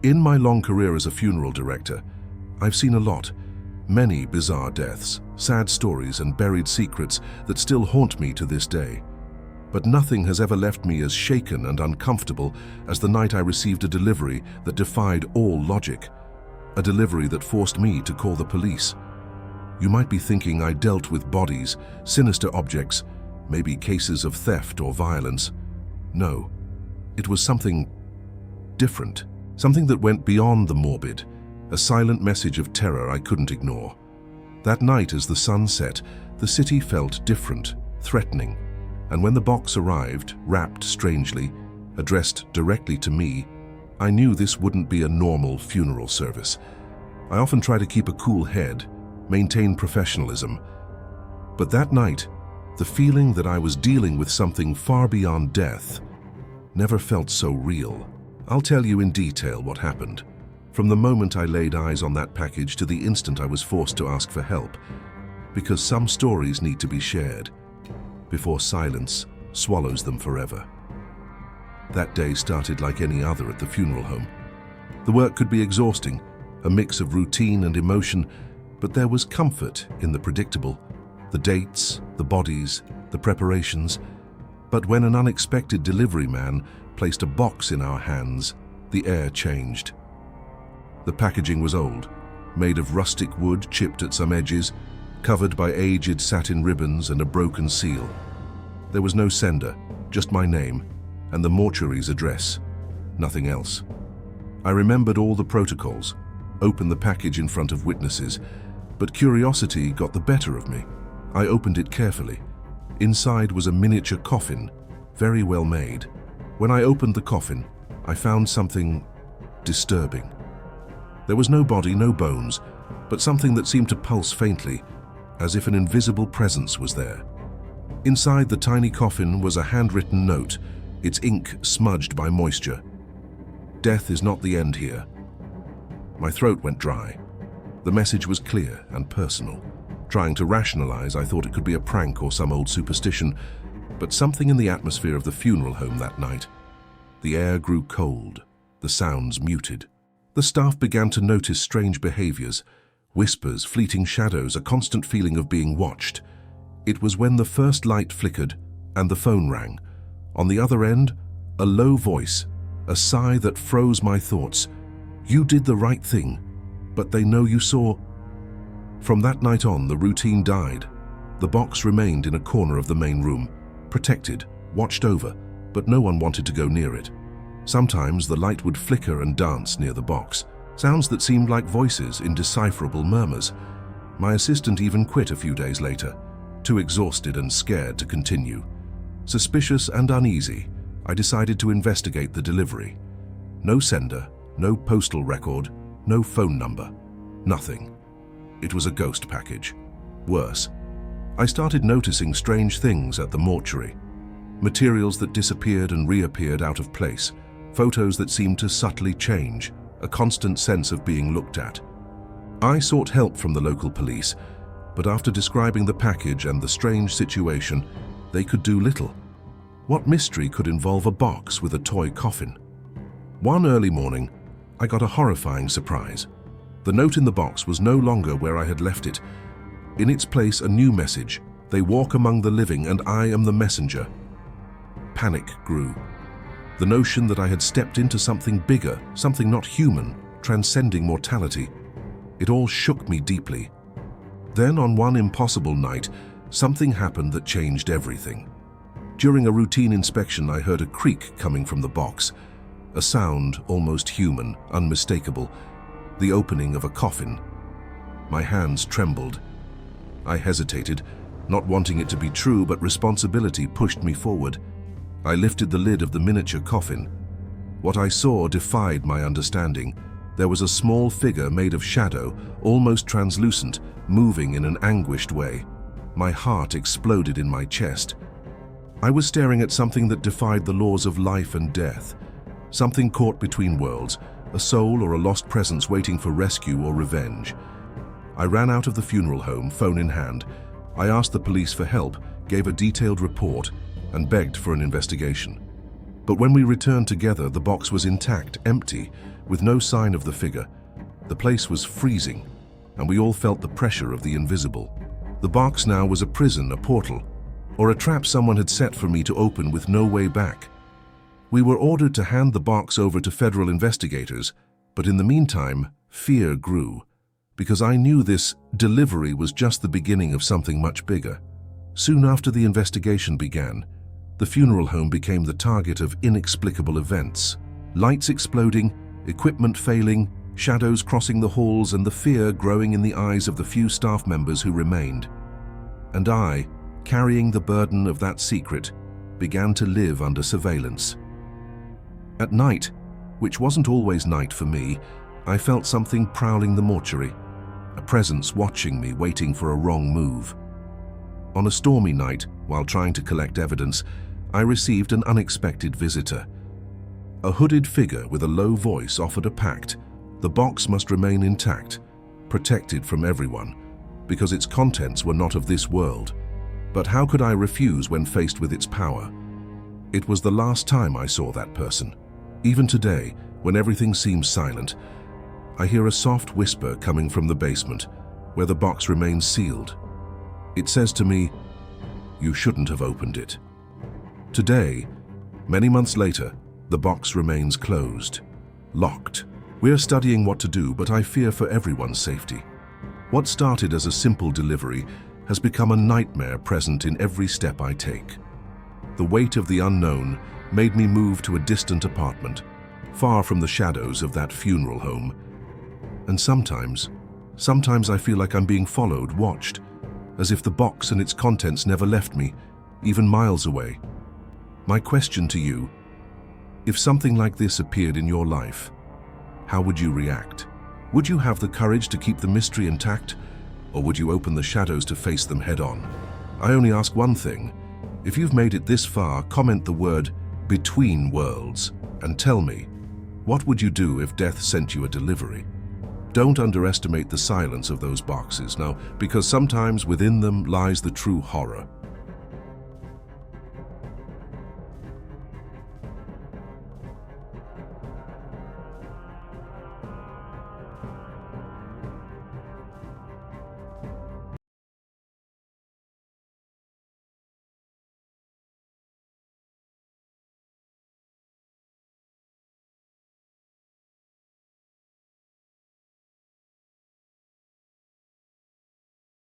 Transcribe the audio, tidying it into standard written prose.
In my long career as a funeral director, I've seen a lot. Many bizarre deaths, sad stories and buried secrets that still haunt me to this day. But nothing has ever left me as shaken and uncomfortable as the night I received a delivery that defied all logic. A delivery that forced me to call the police. You might be thinking I dealt with bodies, sinister objects, maybe cases of theft or violence. No, it was something different. Something that went beyond the morbid. A silent message of terror I couldn't ignore. That night as the sun set, the city felt different, threatening. And when the box arrived, wrapped strangely, addressed directly to me, I knew this wouldn't be a normal funeral service. I often try to keep a cool head, maintain professionalism. But that night, the feeling that I was dealing with something far beyond death never felt so real. I'll tell you in detail what happened, from the moment I laid eyes on that package to the instant I was forced to ask for help, because some stories need to be shared before silence swallows them forever. That day started like any other at the funeral home. The work could be exhausting, a mix of routine and emotion, but there was comfort in the predictable. The dates, the bodies, the preparations. But when an unexpected delivery man placed a box in our hands, the air changed. The packaging was old, made of rustic wood chipped at some edges, covered by aged satin ribbons and a broken seal. There was no sender, just my name and the mortuary's address, nothing else. I remembered all the protocols, opened the package in front of witnesses, but curiosity got the better of me. I opened it carefully. Inside was a miniature coffin, very well made. When I opened the coffin, I found something disturbing. There was no body, no bones, but something that seemed to pulse faintly, as if an invisible presence was there. Inside the tiny coffin was a handwritten note, its ink smudged by moisture. Death is not the end here. My throat went dry. The message was clear and personal. Trying to rationalize, I thought it could be a prank or some old superstition, but something in the atmosphere of the funeral home that night. The air grew cold, the sounds muted. The staff began to notice strange behaviors, whispers, fleeting shadows, a constant feeling of being watched. It was when the first light flickered and the phone rang. On the other end, a low voice, a sigh that froze my thoughts. You did the right thing, but they know you saw. From that night on, the routine died. The box remained in a corner of the main room, protected, watched over, but no one wanted to go near it. Sometimes the light would flicker and dance near the box, sounds that seemed like voices, indecipherable murmurs. My assistant even quit a few days later, too exhausted and scared to continue. Suspicious and uneasy, I decided to investigate the delivery. No sender, no postal record, no phone number, nothing. It was a ghost package. Worse, I started noticing strange things at the mortuary. Materials that disappeared and reappeared out of place, photos that seemed to subtly change, a constant sense of being looked at. I sought help from the local police, but after describing the package and the strange situation, they could do little. What mystery could involve a box with a toy coffin? One early morning, I got a horrifying surprise. The note in the box was no longer where I had left it. In its place, a new message. They walk among the living, and I am the messenger. Panic grew. The notion that I had stepped into something bigger, something not human, transcending mortality. It all shook me deeply. Then, on one impossible night, something happened that changed everything. During a routine inspection, I heard a creak coming from the box. A sound almost human, unmistakable. The opening of a coffin. My hands trembled. I hesitated, not wanting it to be true, but responsibility pushed me forward. I lifted the lid of the miniature coffin. What I saw defied my understanding. There was a small figure made of shadow, almost translucent, moving in an anguished way. My heart exploded in my chest. I was staring at something that defied the laws of life and death. Something caught between worlds, a soul or a lost presence waiting for rescue or revenge. I ran out of the funeral home, phone in hand. I asked the police for help, gave a detailed report, and begged for an investigation. But when we returned together, the box was intact, empty, with no sign of the figure. The place was freezing, and we all felt the pressure of the invisible. The box now was a prison, a portal, or a trap someone had set for me to open with no way back. We were ordered to hand the box over to federal investigators, but in the meantime, fear grew, because I knew this delivery was just the beginning of something much bigger. Soon after the investigation began, the funeral home became the target of inexplicable events. Lights exploding, equipment failing, shadows crossing the halls, and the fear growing in the eyes of the few staff members who remained. And I, carrying the burden of that secret, began to live under surveillance. At night, which wasn't always night for me, I felt something prowling the mortuary, a presence watching me, waiting for a wrong move. On a stormy night, while trying to collect evidence, I received an unexpected visitor. A hooded figure with a low voice offered a pact. The box must remain intact, protected from everyone, because its contents were not of this world. But how could I refuse when faced with its power? It was the last time I saw that person. Even today, when everything seems silent, I hear a soft whisper coming from the basement, where the box remains sealed. It says to me, "You shouldn't have opened it." Today, many months later, the box remains closed, locked. We're studying what to do, but I fear for everyone's safety. What started as a simple delivery has become a nightmare present in every step I take. The weight of the unknown made me move to a distant apartment, far from the shadows of that funeral home. And sometimes I feel like I'm being followed, watched, as if the box and its contents never left me, even miles away. My question to you, if something like this appeared in your life, how would you react? Would you have the courage to keep the mystery intact, or would you open the shadows to face them head-on? I only ask one thing. If you've made it this far, comment the word "between worlds" and tell me, what would you do if death sent you a delivery? Don't underestimate the silence of those boxes now, because sometimes within them lies the true horror.